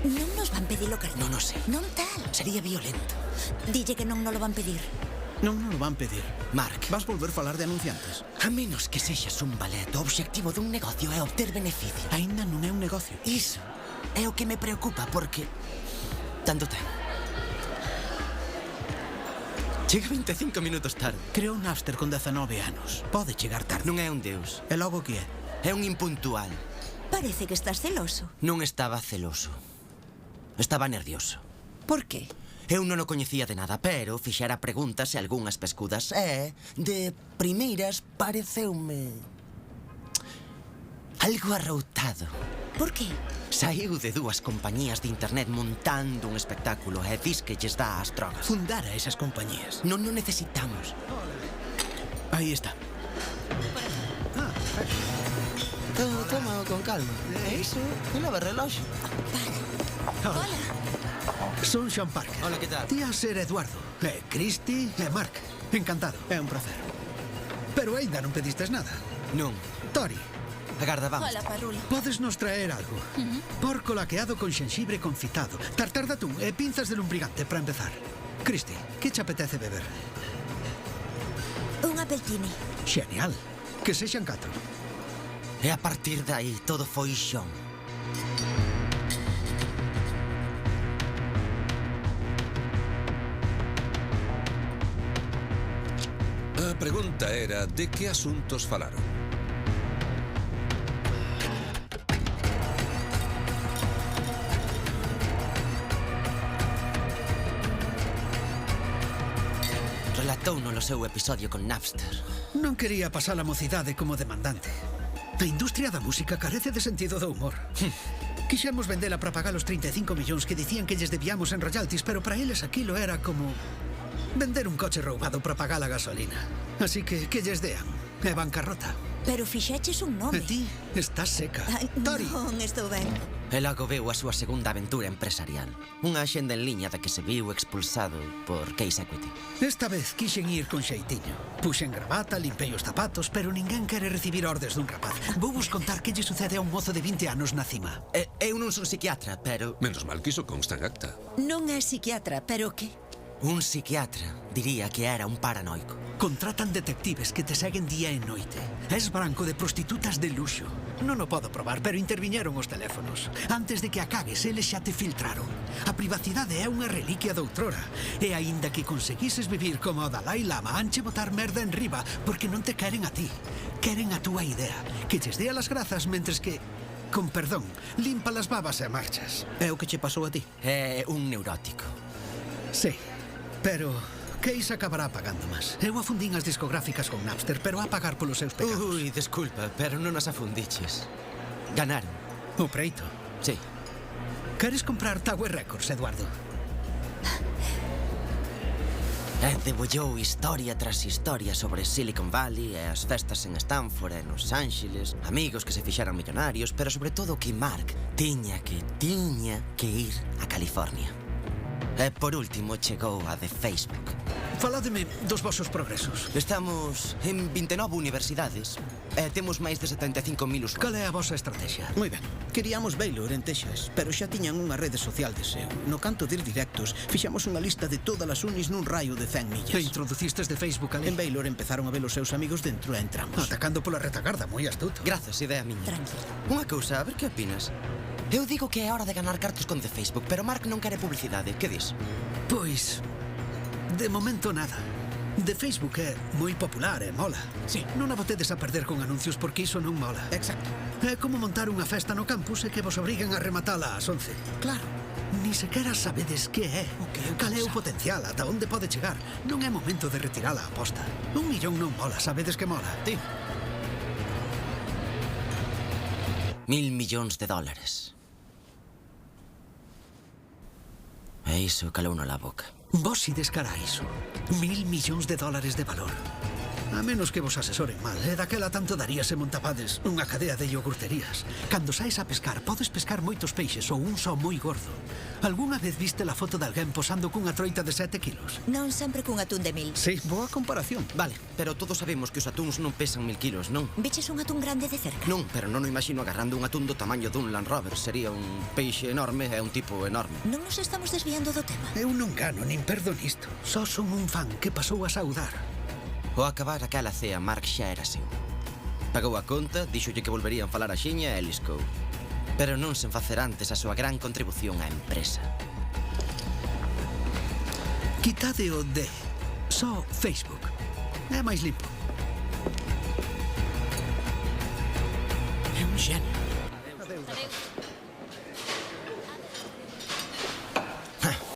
Non nos van pedir o carné. Non o sei. Non tal. Sería violento. Dille que non nos lo van pedir. Non lo van pedir. Marc, Vas volver falar de anunciantes? a menos que sexas un ballet, o obxectivo dun negocio é obter beneficio. Ainda non é un negocio. Iso é o que me preocupa, porque... Tanto ten. Chega 25 minutos tarde. Creou Napster con 19 anos. Pode chegar tarde. Non é un deus. E logo que é? É un impuntual. Parece que estás celoso. Non estaba celoso. Estaba nervioso. Por qué? Eu non o coñecía de nada, pero fixera preguntas e algunhas pescudas. E, de primeiras, pareceume... algo arroutado. Por qué? Saiu de dúas compañías de internet montando un espectáculo e dis que lles dá as drogas. Fundar a esas compañías. Non o necesitamos. Aí está. Toma con calma. É iso? Que leva reloxo. Hola. Son Sean Parker. Hola, que tal? Tía ser Eduardo. E Cristi e Mark. Encantado. É un placer. Pero aínda non pedistes nada. Non. Tori, Agarda, vamos. Hola, Parrula. podes nos traer algo. Porco laqueado con xenxibre confitado, tartar de atún e pinzas de lumbrigante para empezar. Cristi, que che apetece beber? Un appeltini. Xenial. Que sexan 4. E a partir de aí todo foi xón. A pregunta era de que asuntos falaron. Relatouno no seu episodio con Napster. Non quería pasar a mocidade como demandante. A industria da música carece de sentido do humor. Quixemos vendela para pagar os 35 millóns que dicían que lles debíamos en royalties, pero para eles aquilo era como vender un coche roubado para pagar a gasolina. Así que lles dean. É bancarrota. Pero fixeches un E nome. ti estás seca. Ai, Tori, non, estou ben. E logo veu a súa segunda aventura empresarial. Unha axenda en liña da que se viu expulsado por Case Equity. esta vez quixen ir con xeitiño. Puxen gravata, limpei os zapatos, pero ninguén quere recibir ordes dun rapaz. Vou vos contar que lle sucede a un mozo de 20 anos na cima. Eu non son psiquiatra, pero... Menos mal que iso consta en acta. Non é psiquiatra, pero que? Un psiquiatra diría que era un paranoico. Contratan detectives que te seguen día e noite. Es branco de prostitutas de luxo. Non o podo probar, pero interviñeron os teléfonos. Antes de que a cagues, eles xa te filtraron. A privacidade é unha reliquia doutrora. E aínda que conseguises vivir como o Dalai Lama, anche botar merda en riba, porque non te queren a ti. Queren a túa idea. Que lles dea las grazas mentres que... Con perdón, limpa las babas e marchas. É o que che pasou a ti? É un neurótico. Sí, pero... Case acabará pagando máis. Eu afundín as discográficas con Napster, pero a pagar polos seus pecados. Ui, desculpa, pero non as afundiches. Ganaron. O preito. Sí. Queres comprar Tower Records, Eduardo? E debullou historia tras historia sobre Silicon Valley e as festas en Stanford e Los Ángeles, amigos que se fixeran millonarios, pero sobre todo que Mark tiña que ir a California. E por último chegou a de Facebook. Faládeme dos vosos progresos. Estamos en 29 universidades e temos máis de 75.000 usuarios. Cal é a vosa estrategia? Moi ben, queríamos Baylor en Texas, pero xa tiñan unha rede social de SEO. No canto de ir directos, fixamos unha lista de todas as unis nun raio de 100 millas. E introducistes de Facebook ali? En Baylor empezaron a ver os seus amigos dentro e entramos. Atacando pola retagarda, moi astuto. Grazas, idea miña. Tranquilo. Unha cousa, a ver que opinas. Eu digo que é hora de ganar cartos con The Facebook, pero Mark non quere publicidade. Que dis? Pois, de momento nada. De Facebook é moi popular e mola. Sí. Non a botedes a perder con anuncios porque iso non mola. Exacto. É como montar unha festa no campus e que vos obriguen a rematala ás 11. Claro. Ni sequera sabedes que é. Cal é o potencial, ata onde pode chegar. Non é momento de retirar a aposta. 1 millón non mola, sabedes que mola. Ti. $1.000 millóns. E iso calouno la boca. Vos ides cara a iso. $1.000 millóns de valor. A menos que vos asesoren mal, e daquela tanto daría se montapades unha cadea de iogurterías. Cando saes a pescar, podes pescar moitos peixes ou un só moi gordo. Algúna vez viste la foto de alguén posando cunha troita de 7 kilos? Non sempre cun atún de 1000. Sí, boa comparación. Vale, pero todos sabemos que os atúns non pesan 1000 kilos, non? Viches un atún grande de cerca? Non, pero non o imagino agarrando un atún do tamaño dun Land Rover. Sería un peixe enorme e un tipo enorme. Non nos estamos desviando do tema. Eu non gano nin perdo nisto. Só son un fan que pasou a saudar. Ao acabar aquela cea, Mark xa era seu. Pagou a conta, díxolle que volverían falar a xiña e liscou. Pero non sen facer antes a súa gran contribución á empresa. Quitade o D. Só Facebook. É máis limpo. É un genio.